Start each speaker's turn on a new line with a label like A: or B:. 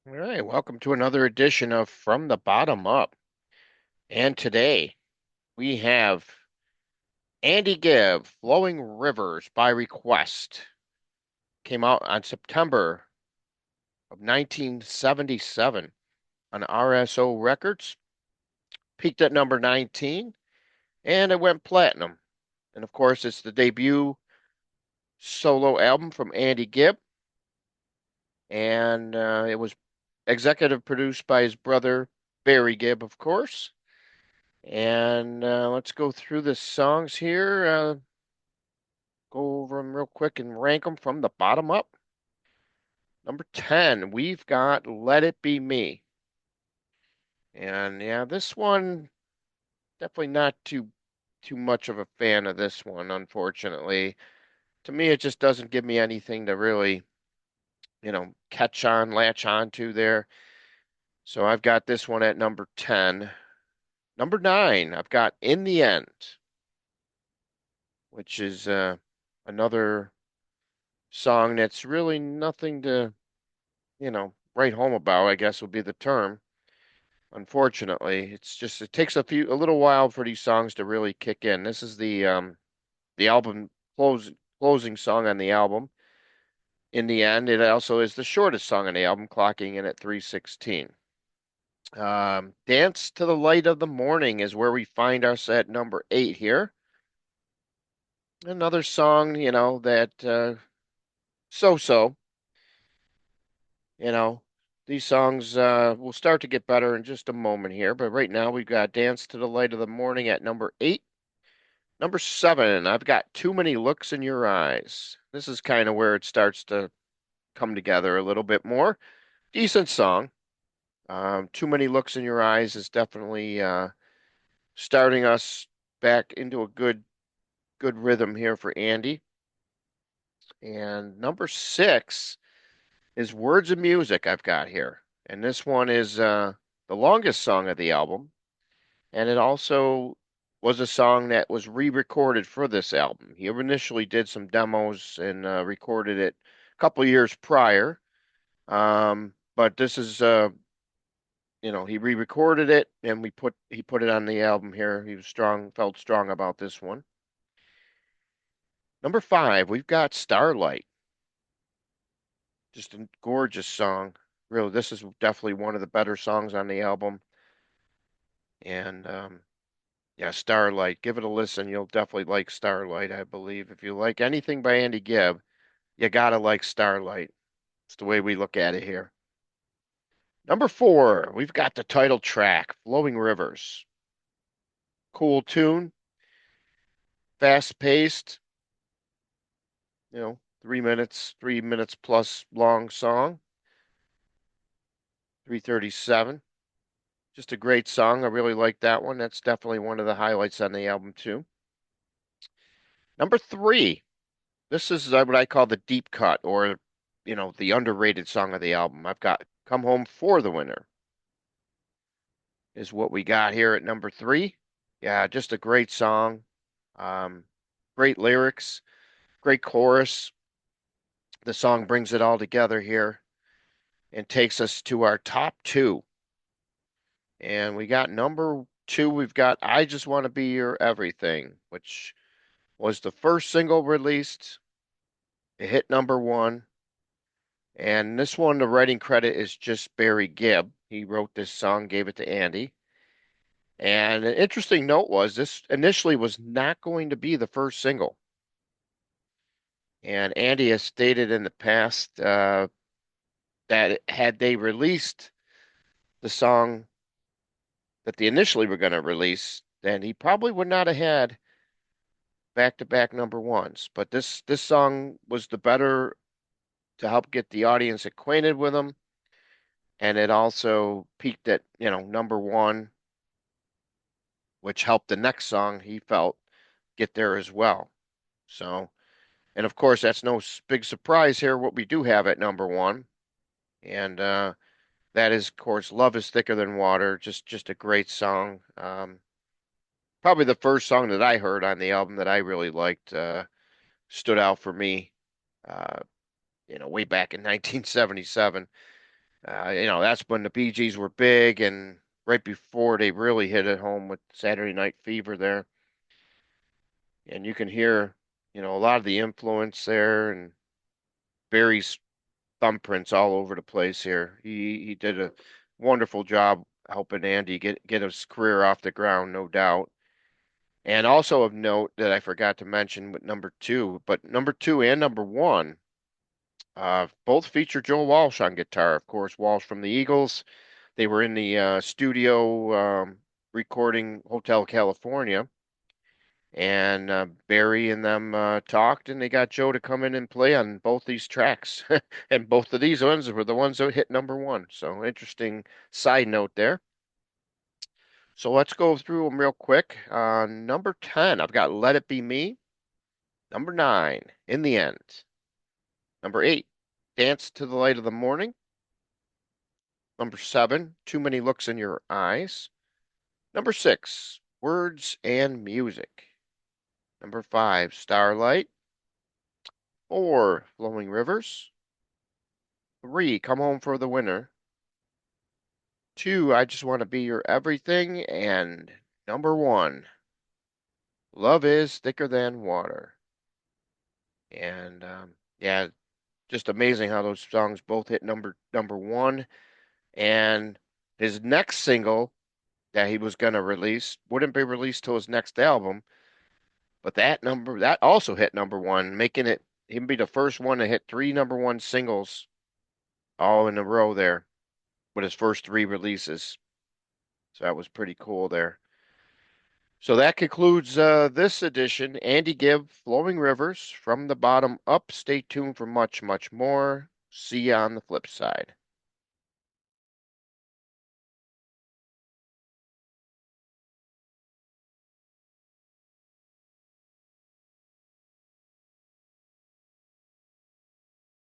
A: All right, welcome to another edition of From the Bottom Up. And today we have Andy Gibb, Flowing Rivers by Request. Came out on September of 1977 on RSO Records. Peaked at number 19 and it went platinum. And of course, it's the debut solo album from Andy Gibb. And it was executive produced by his brother, Barry Gibb, of course. And let's go through the songs here. Go over them real quick and rank them from the bottom up. Number 10, we've got Let It Be Me. And yeah, this one definitely not too much of a fan of this one, unfortunately. To me, it just doesn't give me anything to really, latch on to there. So I've got this one at number 10. Number 9, I've got In the End, which is another song that's really nothing to, write home about, I guess would be the term. Unfortunately, it takes a little while for these songs to really kick in. This is the album closing song on the album. In the end, it also is the shortest song on the album, clocking in at 3:16. Dance to the Light of the Morning is where we find us at number 8 here. Another song, that so-so. You know, these songs will start to get better in just a moment here, but right now we've got Dance to the Light of the Morning at number 8. Number 7, I've got Too Many Looks in Your Eyes. This is kind of where it starts to come together a little bit more. Decent song. Too Many Looks in Your Eyes is definitely starting us back into a good rhythm here for Andy. And number 6 is Words of Music I've got here. And this one is the longest song of the album. And it also was a song that was re-recorded for this album. He initially did some demos and recorded it a couple years prior. But this is he re-recorded it and he put it on the album here. He was felt strong about this one. Number 5, we've got Starlight. Just a gorgeous song. Really, this is definitely one of the better songs on the album. And yeah, Starlight. Give it a listen. You'll definitely like Starlight, I believe. If you like anything by Andy Gibb, you gotta like Starlight. It's the way we look at it here. Number 4, we've got the title track, Flowing Rivers. Cool tune, fast paced, 3 minutes plus long song, 3:37. Just a great song. I really like that one. That's definitely one of the highlights on the album, too. Number 3, this is what I call the deep cut or, the underrated song of the album. I've got Come Home for the Winter is what we got here at number 3. Yeah, just a great song. Um, Great lyrics, great chorus. The song brings it all together here and takes us to our top 2. And we got number 2, we've got I Just Want to Be Your Everything, which was the first single released. It hit number 1. And this one, the writing credit is just Barry Gibb. He wrote this song, gave it to Andy. And an interesting note was this initially was not going to be the first single. And Andy has stated in the past that had they released the song that they initially were going to release, then he probably would not have had back-to-back number ones. But this song was the better to help get the audience acquainted with him, and it also peaked at number 1, which helped the next song he felt get there as well. So, and of course, that's no big surprise here. What we do have at number 1, and that is, of course, "Love Is Thicker Than Water." Just a great song. Probably the first song that I heard on the album that I really liked. Stood out for me. Uh, Way back in 1977. That's when the Bee Gees were big, and right before they really hit it home with Saturday Night Fever there. And you can hear, a lot of the influence there and Barry's thumbprints all over the place here. He did a wonderful job helping Andy get his career off the ground, no doubt. And also of note that I forgot to mention with number two, but number two and number one, both feature Joe Walsh on guitar. Of course, Walsh from the Eagles. They were in the studio recording Hotel California, and Barry and them talked, and they got Joe to come in and play on both these tracks. And both of these ones were the ones that hit number one. So interesting side note there. So let's go through them real quick. Number 10, I've got Let It Be Me. Number 9, In the End. Number 8, Dance to the Light of the Morning. Number 7, Too Many Looks in Your Eyes. Number 6, Words and Music. Number 5, Starlight. 4, Flowing Rivers. 3, Come Home for the Winter. 2, I Just Want to Be Your Everything. And number 1, Love is Thicker Than Water. And yeah, just amazing how those songs both hit number one. And his next single that he was gonna release wouldn't be released till his next album, but that also hit number one, making it him be the first one to hit three number one singles all in a row there with his first three releases. So that was pretty cool there. So that concludes this edition. Andy Gibb, Flowing Rivers, from the bottom up. Stay tuned for much, much more. See you on the flip side.